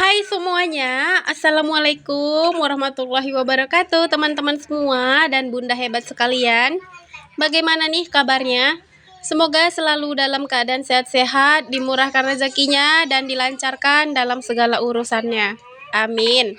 Hai semuanya, Assalamualaikum warahmatullahi wabarakatuh teman-teman semua dan bunda hebat sekalian. Bagaimana nih kabarnya? Semoga selalu dalam keadaan sehat-sehat, dimurahkan rezekinya dan dilancarkan dalam segala urusannya. Amin.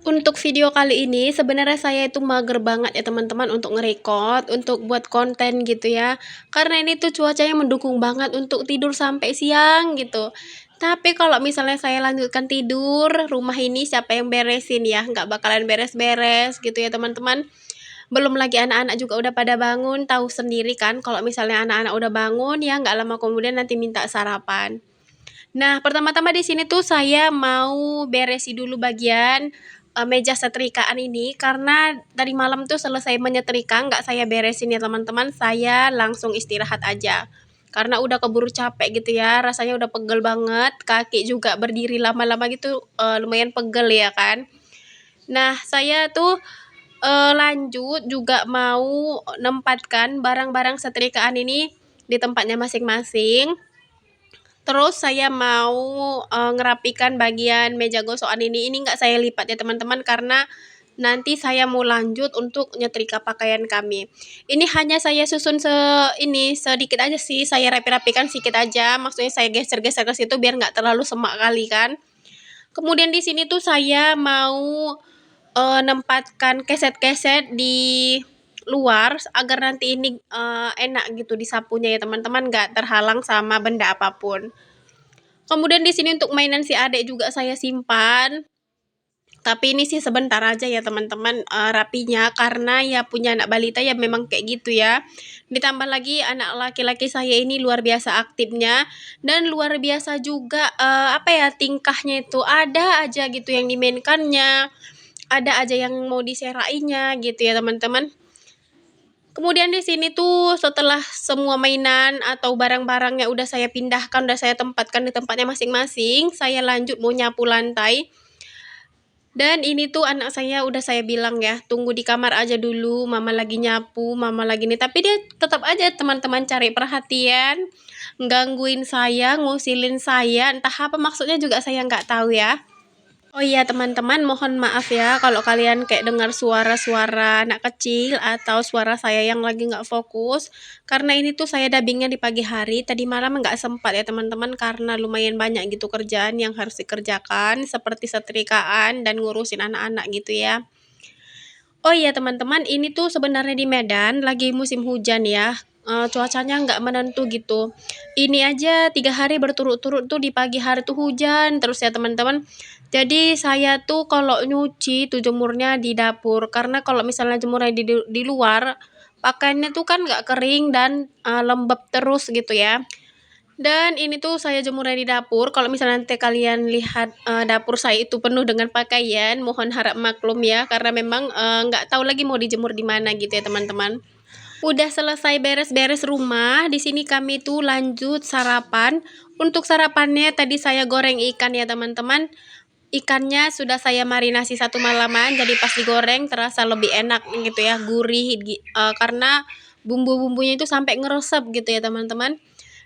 Untuk video kali ini sebenarnya saya itu mager banget ya teman-teman untuk nge-record, untuk buat konten gitu ya. Karena ini tuh cuacanya mendukung banget untuk tidur sampai siang gitu. Tapi kalau misalnya saya lanjutkan tidur, rumah ini siapa yang beresin ya? Nggak bakalan beres-beres gitu ya teman-teman. Belum lagi anak-anak juga udah pada bangun, tahu sendiri kan kalau misalnya anak-anak udah bangun ya nggak lama kemudian nanti minta sarapan. Nah, pertama-tama di sini tuh saya mau beresi dulu bagian meja setrikaan ini karena tadi malam tuh selesai menyetrika nggak saya beresin ya teman-teman, saya langsung istirahat aja. Karena udah keburu capek gitu ya, rasanya udah pegel banget, kaki juga berdiri lama-lama gitu lumayan pegel ya kan. Nah, saya tuh lanjut juga mau nempatkan barang-barang setrikaan ini di tempatnya masing-masing. Terus saya mau ngerapikan bagian meja gosokan ini nggak saya lipat ya teman-teman karena nanti saya mau lanjut untuk nyetrika pakaian kami. Ini hanya saya susun ini sedikit aja sih, saya rapi-rapikan sedikit aja, maksudnya saya geser-geser ke situ biar nggak terlalu semak kali kan. Kemudian di sini tuh saya mau nempatkan keset-keset di luar agar nanti ini enak gitu disapunya ya teman-teman, nggak terhalang sama benda apapun. Kemudian di sini untuk mainan si adik juga saya simpan. Tapi ini sih sebentar aja ya teman-teman rapinya karena ya punya anak balita ya memang kayak gitu ya. Ditambah lagi anak laki-laki saya ini luar biasa aktifnya dan luar biasa juga apa ya tingkahnya itu ada aja gitu yang dimainkannya, ada aja yang mau diserainya gitu ya teman-teman. Kemudian di sini tuh setelah semua mainan atau barang-barangnya udah saya pindahkan, udah saya tempatkan di tempatnya masing-masing, saya lanjut mau nyapu lantai. Dan ini tuh anak saya udah saya bilang ya, tunggu di kamar aja dulu, mama lagi nyapu, mama lagi nih. Tapi dia tetap aja teman-teman cari perhatian, gangguin saya, ngusilin saya, entah apa maksudnya juga saya nggak tahu ya. Oh iya teman-teman, mohon maaf ya kalau kalian kayak dengar suara-suara anak kecil atau suara saya yang lagi nggak fokus. Karena ini tuh saya dubbingnya di pagi hari, tadi malam nggak sempat ya teman-teman karena lumayan banyak gitu kerjaan yang harus dikerjakan seperti setrikaan dan ngurusin anak-anak gitu ya. Oh iya teman-teman, ini tuh sebenarnya di Medan lagi musim hujan ya. Cuacanya nggak menentu gitu. Ini aja 3 hari berturut-turut tuh di pagi hari tuh hujan terus ya teman-teman. Jadi saya tuh kalau nyuci tuh jemurnya di dapur karena kalau misalnya jemurnya di luar pakaiannya tuh kan nggak kering dan lembab terus gitu ya. Dan ini tuh saya jemurnya di dapur, kalau misalnya nanti kalian lihat, dapur saya itu penuh dengan pakaian, mohon harap maklum ya, karena memang, nggak tahu lagi mau dijemur di mana gitu ya teman-teman. Udah selesai beres-beres rumah, di sini kami tuh lanjut sarapan. Untuk sarapannya tadi saya goreng ikan ya teman-teman. Ikannya sudah saya marinasi 1 malaman, jadi pas digoreng terasa lebih enak gitu ya, gurih karena bumbu-bumbunya itu sampai ngeresep gitu ya teman-teman.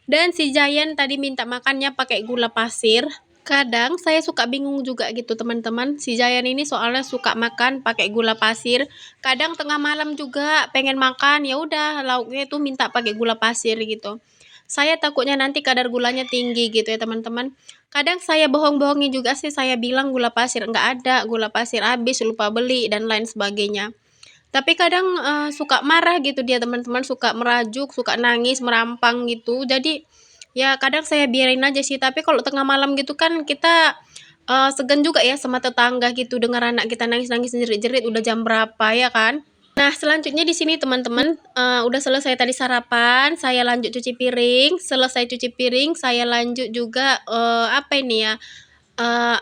Dan si Giant tadi minta makannya pakai gula pasir. Kadang saya suka bingung juga gitu teman-teman. Si Giant ini soalnya suka makan pakai gula pasir. Kadang tengah malam juga pengen makan, ya udah lauknya itu minta pakai gula pasir gitu. Saya takutnya nanti kadar gulanya tinggi gitu ya teman-teman. Kadang saya bohong-bohongin juga sih, saya bilang gula pasir nggak ada, gula pasir habis, lupa beli dan lain sebagainya. Tapi kadang suka marah gitu dia teman-teman, suka merajuk, suka nangis, merampang gitu. Jadi ya kadang saya biarin aja sih, tapi kalau tengah malam gitu kan kita segan juga ya sama tetangga gitu dengar anak kita nangis-nangis jerit-jerit udah jam berapa ya kan. Nah, selanjutnya di sini teman-teman udah selesai tadi sarapan, saya lanjut cuci piring. Selesai cuci piring, saya lanjut juga apa ini ya? eh,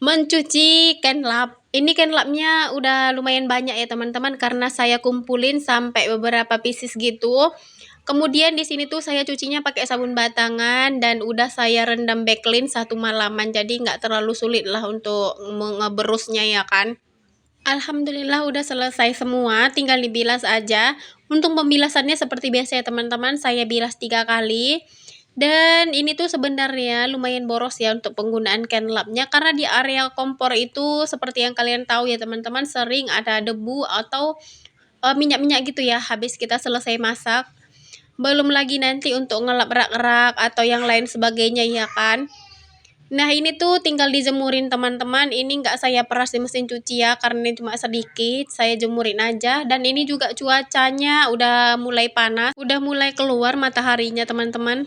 Mencuci kain lap. Ini kain lapnya udah lumayan banyak ya teman-teman karena saya kumpulin sampai beberapa pieces gitu. Kemudian di sini tuh saya cucinya pakai sabun batangan dan udah saya rendam backlin 1 malaman. Jadi nggak terlalu sulit lah untuk ngeberusnya ya kan. Alhamdulillah udah selesai semua, tinggal dibilas aja. Untuk pembilasannya seperti biasa ya teman-teman, saya bilas 3 kali. Dan ini tuh sebenarnya lumayan boros ya untuk penggunaan Kenlapnya, karena di area kompor itu seperti yang kalian tahu ya teman-teman, sering ada debu atau minyak-minyak gitu ya habis kita selesai masak. Belum lagi nanti untuk ngelap rak-rak atau yang lain sebagainya ya kan. Nah ini tuh tinggal dijemurin teman-teman, ini nggak saya peras di mesin cuci ya karena ini cuma sedikit, saya jemurin aja. Dan ini juga cuacanya udah mulai panas, udah mulai keluar mataharinya teman-teman.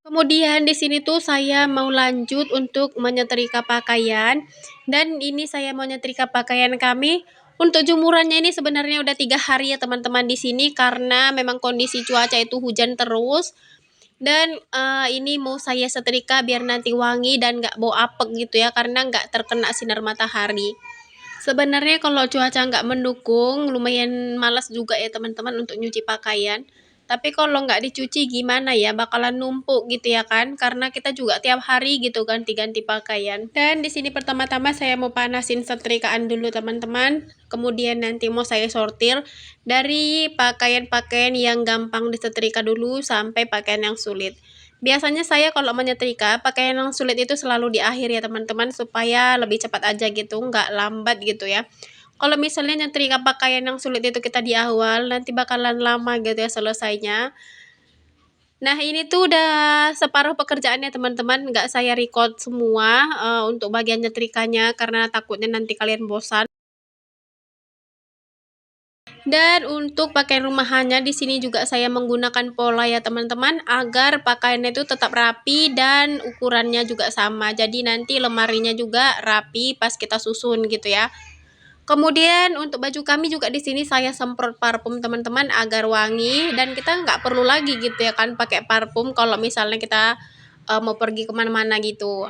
Kemudian di sini tuh saya mau lanjut untuk menyetrika pakaian, dan ini saya mau nyetrika pakaian kami. Untuk jemurannya ini sebenarnya udah 3 hari ya teman-teman di sini, karena memang kondisi cuaca itu hujan terus. Dan ini mau saya setrika biar nanti wangi dan nggak bau apek gitu ya, karena nggak terkena sinar matahari. Sebenarnya kalau cuaca nggak mendukung, lumayan malas juga ya teman-teman untuk nyuci pakaian. Tapi kalau nggak dicuci gimana ya, bakalan numpuk gitu ya kan, karena kita juga tiap hari gitu ganti-ganti pakaian. Dan di sini pertama-tama saya mau panasin setrikaan dulu teman-teman. Kemudian nanti mau saya sortir dari pakaian-pakaian yang gampang disetrika dulu sampai pakaian yang sulit. Biasanya saya kalau menyetrika pakaian yang sulit itu selalu di akhir ya teman-teman, supaya lebih cepat aja gitu, nggak lambat gitu ya. Kalau misalnya nyetrika pakaian yang sulit itu kita di awal, nanti bakalan lama gitu ya selesainya. Nah ini tuh udah separuh pekerjaannya teman-teman, nggak saya record semua untuk bagian nyetrikanya karena takutnya nanti kalian bosan. Dan untuk pakaian rumahannya di sini juga saya menggunakan pola ya teman-teman, agar pakaiannya itu tetap rapi dan ukurannya juga sama. Jadi nanti lemarinya juga rapi pas kita susun gitu ya. Kemudian untuk baju kami juga di sini saya semprot parfum teman-teman agar wangi, dan kita nggak perlu lagi gitu ya kan pakai parfum kalau misalnya kita mau pergi kemana-mana gitu.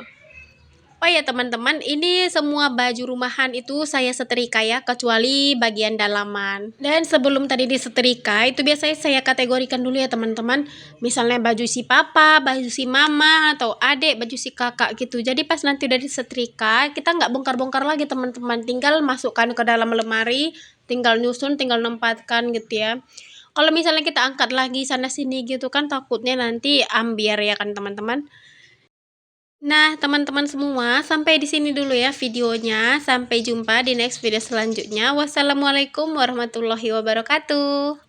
Oh ya teman-teman, ini semua baju rumahan itu saya setrika ya, kecuali bagian dalaman. Dan sebelum tadi disetrika, itu biasanya saya kategorikan dulu ya teman-teman. Misalnya baju si papa, baju si mama, atau adik, baju si kakak gitu. Jadi pas nanti udah disetrika, kita nggak bongkar-bongkar lagi teman-teman. Tinggal masukkan ke dalam lemari, tinggal nyusun, tinggal nempatkan gitu ya. Kalau misalnya kita angkat lagi sana sini gitu kan, takutnya nanti ambiar ya kan teman-teman. Nah, teman-teman semua, sampai di sini dulu ya videonya. Sampai jumpa di next video selanjutnya. Wassalamualaikum warahmatullahi wabarakatuh.